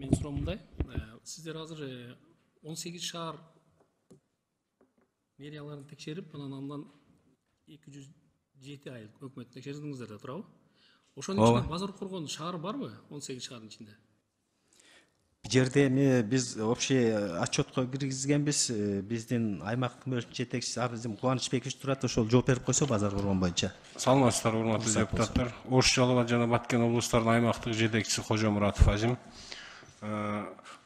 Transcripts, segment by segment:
Мен суроом мындай, сиздер азыр 18 шаар мэрияларын текшерип, андан 207 ай өкмөттү текшердиңиздер да, туурабы? Ошонун ичинде базар коргон шаар барбы? 18 шаардын ичинде. Бул жерде эми биз общий отчетко киргизгенбиз. Биздин аймактын бөлүнчө жетекчиси Арзим Кубанычбекович турат, ошол жооп берип койсо базар коргон боюнча. Саламатсыздар, урматтуу депутаттар. Ош Жалал жана Баткен облустарынын аймактык жетекчиси Кожомуратов Азим.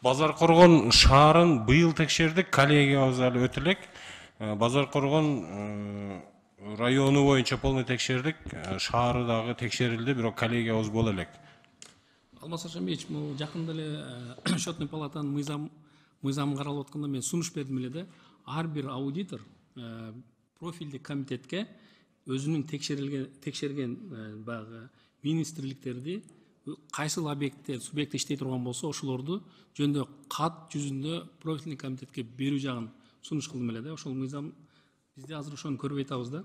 Базар коргон шаарын быйыл текшердик, коллегиябыз али өтө элек. Базар коргон району боюнча полный текшердик, шаары дагы текшерилди, бирок коллегиябыз боло элек. Алмаз Ашамбеевич, жакында эле счетный палатанын мыйзамын каралып атканда мен сунуш бердим эле да, ар бир аудитор профилдик комитетке өзүнүн текшерген баягы министрликтерди кайсыл объекттер, субъект иштей турган болсо, ошолорду жөнүндө кат жүзүндө профильный комитетке берүү жагын сунуш кылдым эле да. Ошол мыйзам бизде азыр ошону көрбөй атабыз да.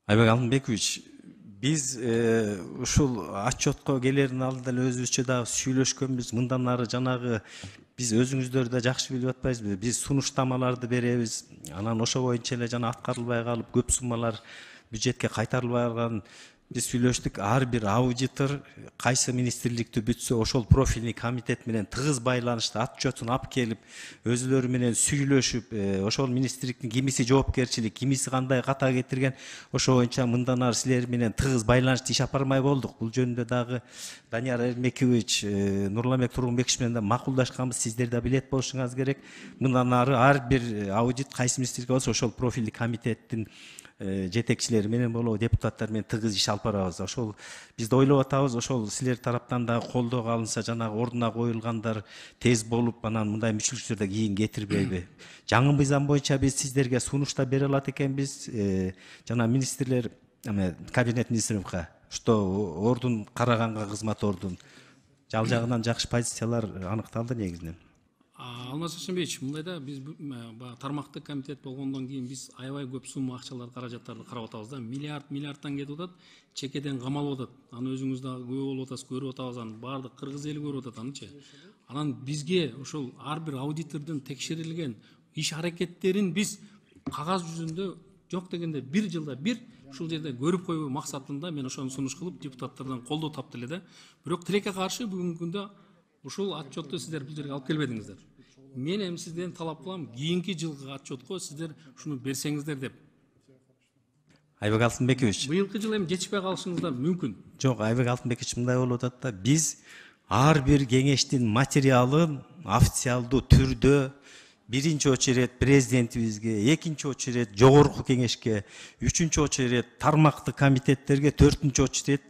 Айбек Алтынбекович, биз ушул отчетко келердин алдында эле өзүбүзчө дагы сүйлөшкөнбүз. Мындан ары жанагы биз өзүңүздөр да жакшы билип атпайсызбы? Биз сунуштамаларды беребиз. Анан ошо боюнча эле жана аткарылбай калып, көп суммалар бюджетке кайтарылбай калган. Биз сүйлөштүк, ар бир аудитор кайсы министрликти бүтсө, ошол профильный комитет менен тыгыз байланышты отчетун алып келип, өзүлөрү менен сүйлөшүп, ошол министрликтин кимиси жоопкерчилик, кимиси кандай ката кетирген, ошо боюнча мындан ары силер менен тыгыз байланышты иш алып бармай болдук. Бул жөнүндө дагы Данияр Эрмекович, Нурламек Тургунбекович менен да макулдашканбыз, сиздер да билет болушуңуз керек. Мындан ары ар бир аудит кайсы министрликке болсо, ошол профильный комитеттин жетекчилери менен болобу, депутаттар менен тыгыз иш алып барабыз. Ошол бизде ойлоп атабыз, ошол силер тараптан да колдоо алынса, жанагы ордуна коюлгандар тез болуп, анан мындай мүчүлүктөр да кийин кетирбейби. Жаңы мыйзам боюнча биз сиздерге сунушта бере алат экенбиз. Жана министрлер, кабинет министрликка, что ордун караганга кызмат ордун. Жал жагынан жакшы позициялар аныкталды негизинен. Алмаз Ашамбеевич, мындай да биз тармактык комитет болгондон кийин биз аябай көп сумма акчалар, каражаттарды карап атабыз да. Миллиардтан кетип атат, чекеден камалып атат. Аны өзүңүз дагы күбө болуп атасыз, көрүп атабыз, аны баардык кыргыз эли көрүп атат анычы. Анан бизге ошол ар бир аудитордун текшерилген иш аракеттерин биз кагаз жүзүндө жок дегенде бир жылда бир ушул жерде көрүп коюу максатында мен ошону сунуш кылып депутаттардан колдоо таптым эле да. Бирок тилекке каршы бүгүнкү күндө ушул отчетту сиздер бул жерге алып келбедиңиздер. Мен эми сизден талап кылам, кийинки жылкы отчетко сиздер ушуну берсеңиздер деп. Айбек Алтынбекович. Быйылкы жыл эми жетишпей калышыңыздар мүмкүн. Жок, Айбек Алтынбекович мындай болуп атат да, биз ар бир кеңештин материалын официалдуу түрдө биринчи очеред президентибизге, экинчи очеред жогорку кеңешке, үчүнчү очеред тармактык комитеттерге, төртүнчү очеред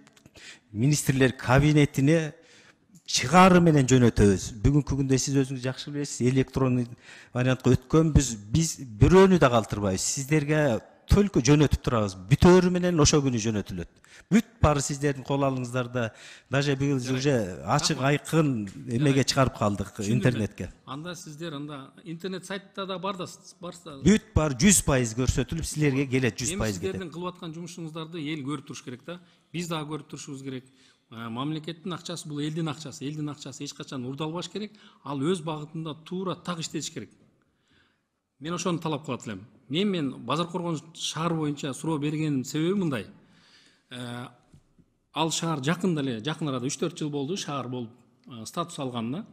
министрлер кабинетине чыгары менен жөнөтөбүз. Бүгүнкү күндө сиз өзүңүз жакшы билесиз, электрондук вариантка өткөнбүз. Биз бирөөнү да калтырбайбыз. Сиздерге только жөнөтүп турабыз. Бүтөөрү менен ошо күнү жөнөтүлөт. Бүт баары сиздердин кол алыңыздарда. Даже быйыл уже ачык айкын эмеге чыгарып калдык интернетке. Анда сиздер интернет сайтта да бар да. Бүт бар 100% көрсөтүлүп, силерге келет 100% кетет. Сиздердин кылып аткан жумушуңуздарды эл көрүп туруш керек да. Биз дагы көрүп турушубуз керек. Мамлекеттин акчасы бул элдин акчасы. Элдин акчасы эч качан урдалбаш керек. Ал өз багытында туура так иштеш керек. Мен ошону талап кылат элем. Мен базар коргон шаар боюнча суроо бергеним себеби мындай. Ал шаар жакын арада 3-4 жыл болду шаар болуп статус алганына.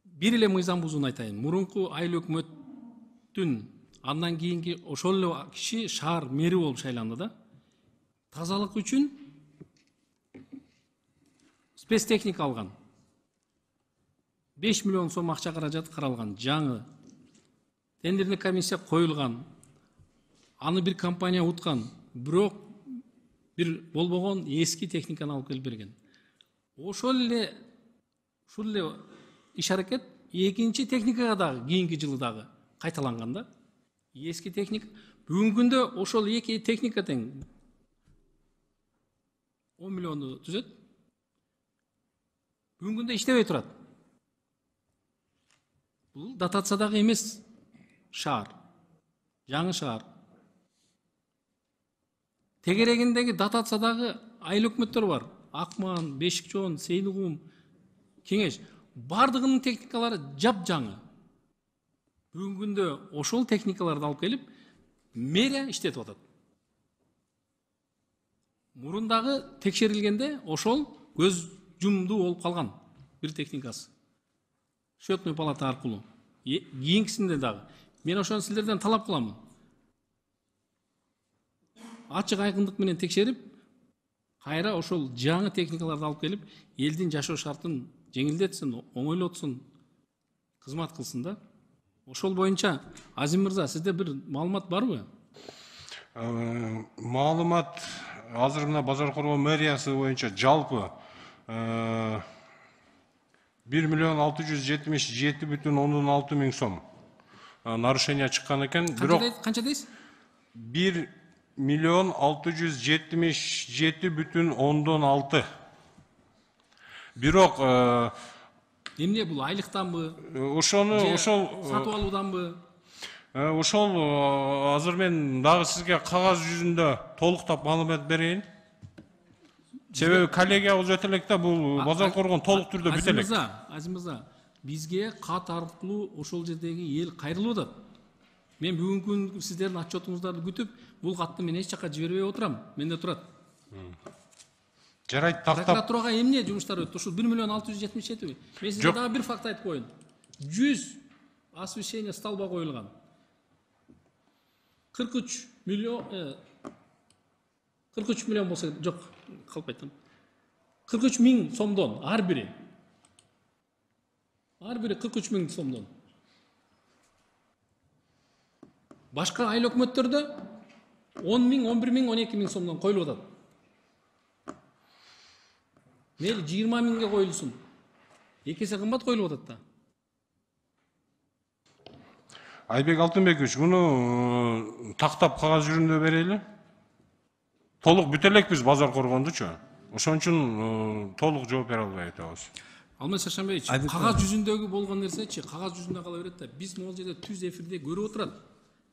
Бир эле мыйзам бузууну айтайын. Мурунку айыл өкмөттүн андан кийинки ошол эле киши шаар мэри болуп шайланды да. Тазалык үчүн спецтехника алган. 5 миллион сом акча каражаты каралган. Жаңы тендерный комиссия коюлган. Аны бир компания уткан. Бирок бир болбогон эски техниканы алып келип берген. Ошол эле иш аракет экинчи техникага дагы кийинки жылы дагы кайталанган да. Эски техника бүгүнкү күндө ошол эки техника тең 10 миллионду түзөт. Бүгүнкү күндө иштебей турат. Бул дотациядагы эмес шаар. Жаңы шаар. Тегерегиндеги дотациядагы айыл өкмөттөр бар. Акман, Бешикчон, Сейдигум, Кеңеш бардыгынын техникалары жап-жаңы. Бүгүнкү күндө ошол техникаларды алып келип мэрия иштетип атат. Мурундагы текшерилгенде ошол көз жумдуу болуп калган бир техникасы. Счетный палата аркылуу. Кийинкисинде дагы. Мен ошону силерден талап кыламын. Ачык айкындык менен текшерип, кайра ошол жаңы техникаларды алып келип, элдин жашоо шартын жеңилдетсин, оңойлотсун, кызмат кылсын да. Ошол боюнча Азим мырза, сизде бир маалымат барбы? Маалымат азыр мына Базар Коргон мэриясы боюнча жалпы 1.677.6 миң сом нарушение чыккан экен. Бирок Канча дейсиз? 1.677.6. Бирок Эмне бул, айлыктанбы? ошол сатып алууданбы? ошол азыр мен дагы сизге кагаз жүзүндө толуктап маалымат берейин. Себеби коллегиябыз өтө элек да бул Базар Коргон толук түрдө бүтө элек. Азим мырза, бизге кат аркылуу ошол жердеги эл кайрылып атат. Мен бүгүнкү күн сиздердин отчетуңуздарды күтүп, бул катты мен эч жака жибербей отурам. Менде турат. Жарайт, тактап. Прокуратурага эмне жумуштар өттү? Ушул 1.677 миң. Мен сизге дагы бир факт айтып коеюн. 100 освещение столба коюлган. 43 миллион болсо жок, калп айттым. 43 миң сомдон ар бири. Ар бири 43 миң сомдон. Башка айыл өкмөттөрдө 10 миң, 11 миң, 12 миң сомдон коюлуп атат. Мейли 20 миңге коюлсун. Эки эсе кымбат коюлуп атат да. Айбек Алтынбекович, муну тактап кагаз жүзүндө берели. Толук бүтө элекпиз Базар Коргондучу. Ошон үчүн толук жооп бере албай атабыз. Алмаз Шаршанбеевич, кагаз жүзүндөгү болгон нерсечи, кагаз жүзүндө кала берет да. Биз могул жерде түз эфирде көрүп отурат.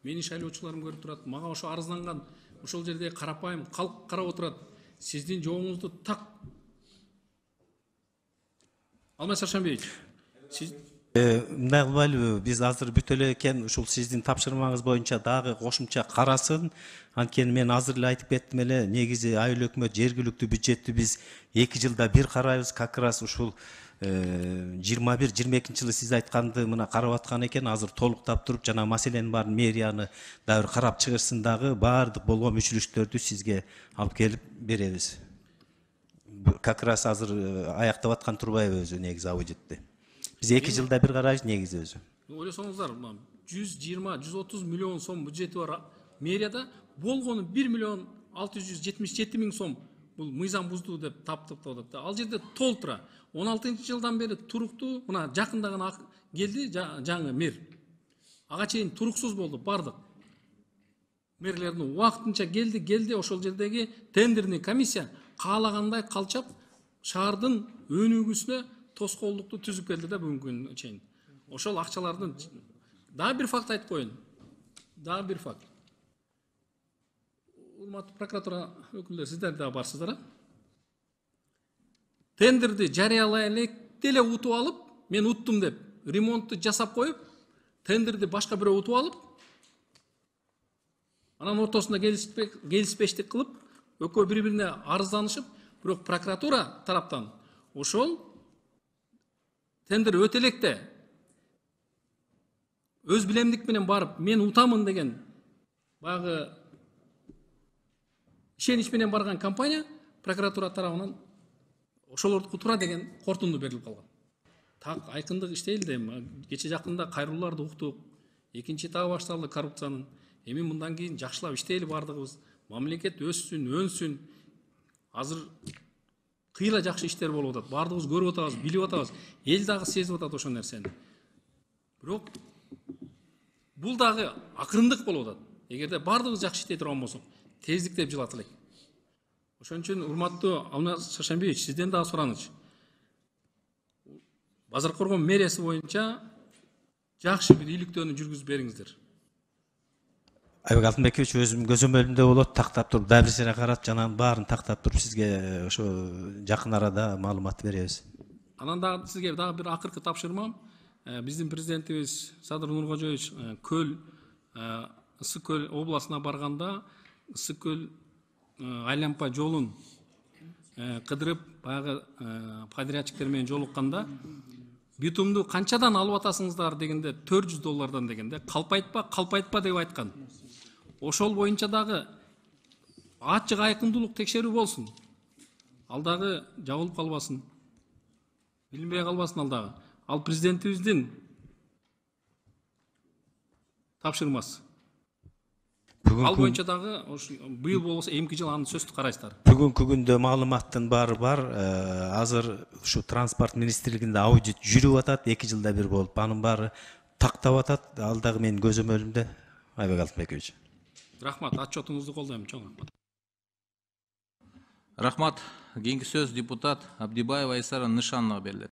Менин шайлоочуларым көрүп турат. Мага ошо арызданган, ошол жерде карапайым калк карап отурат. Сиздин жообуңузду так. Алмаз Шаршанбеевич, сиз мындай кылбайлыбы, биз азыр бүтө эле экен, ушул сиздин тапшырмаңыз боюнча дагы кошумча карасын. Анткени мен азыр эле айтып кеттим эле, негизи айыл өкмөт жергиликтүү бюджетти биз 2 жылда бир карайбыз. Как раз ушул 21-22 жылы сиз айтканды мына карап аткан экен. Азыр толуктап туруп жана маселенин баарын мэрияны дагы карап чыгышсын, дагы баардык болгон мүчүлүштөрдү сизге алып келип беребиз. Как раз азыр аяктап аткан турбайбы өзү негизи аудитти. Биз 2 жылда бир карайбыз негизи өзү. Ойлосоңуздар, 120-130 миллион сом бюджети бар мэрияда болгону 1.677 миң сом бул мыйзам бузду деп таптап атат. Ал жерде толтура 16-жылдан бери туруктуу, мына жакында гана келди жаңы мэр. Ага чейин туруксуз болду бардык. Мэрлердин убактынча келди, ошол жердеги тендерный комиссия каалагандай калчап шаардын өнүгүүсүнө тоскоолдукту түзүп келди да бүгүнкү күнгө чейин. Ошол акчалардын дагы бир факт айтып коеюн. Дагы бир факт. Урматтуу прокуратура өкүлдөрү, сиздер дагы барсыздар. Тендерди жарыялай эле утуп алып, мен уттум деп, ремонтту жасап коюп, тендерди башка бирөө утуп алып, анан ортосунда келиспештик кылып, экөө бири-бирине арызданышып, бирок прокуратура тараптан ошол тендер өтө электе өз билемдик менен барып, мен утамын деген багы ишенич менен барган компания прокуратура тарабынан ошолорду утура деген кортунду берилип калган. Так айкындык иштейли дейм. Кече жакында кайрылууларды уктук. Экинчи этабы башталды коррупциянын. Эми мындан кийин жакшылап иштейли бардыгыбыз. Мамлекет өссүн, өнсүн. Азыр кыйла жакшы иштер болуп атат. Бардыгыбыз көрүп атабыз, билип атабыз. Эл дагы сезип атат ошол нерсени. Бирок бул дагы акырындык болуп атат. Эгерде бардыгыбыз жакшы иштей турган болсок, тездиктеп жылат элек. Ошон үчүн урматтуу Алмаз Шаршанбеевич, сизден дагы суранычы. Базар Коргон мэриясы боюнча жакшы бир иликтөөнү жүргүзүп бериңиздер. Айбек Алтынбекович өзүм көзөмөлүмдө болот, тактап туруп дагы бир сере карап, жанагынын баарын тактап туруп сизге ошо жакын арада маалымат беребиз. Анан дагы сизге дагы бир акыркы тапшырмам. Биздин президентибиз Садыр Нуркожоевич Ысык көл областына барганда Ысык көл айланпа жолун кыдырып баягы подрядчиктер менен жолукканда битумду канчадан алып атасыңыздар дегенде $400 дегенде калпайтпа деп айткан. Ошол боюнча дагы ачык айкындуулук текшерүү болсун. Ал дагы жабылып калбасын. Билинбей калбасын ал дагы. Ал президентибиздин тапшырмасы. Ал боюнча дагы быйыл болбосо эмки жыл аны сөздү карайсыздар. Бүгүнкү күндө маалыматтын баары бар. Азыр ушу транспорт министрлигинде аудит жүрүп атат, 2 жылда бир болуп, анын баары тактап атат. Ал дагы менин көзөмөлүмдө, Айбек Алтынбекович. Рахмат, отчетуңузду колдойм чоң. Рахмат. Кийинки сөз депутат Абдибаева Айсара Нышановага берилет.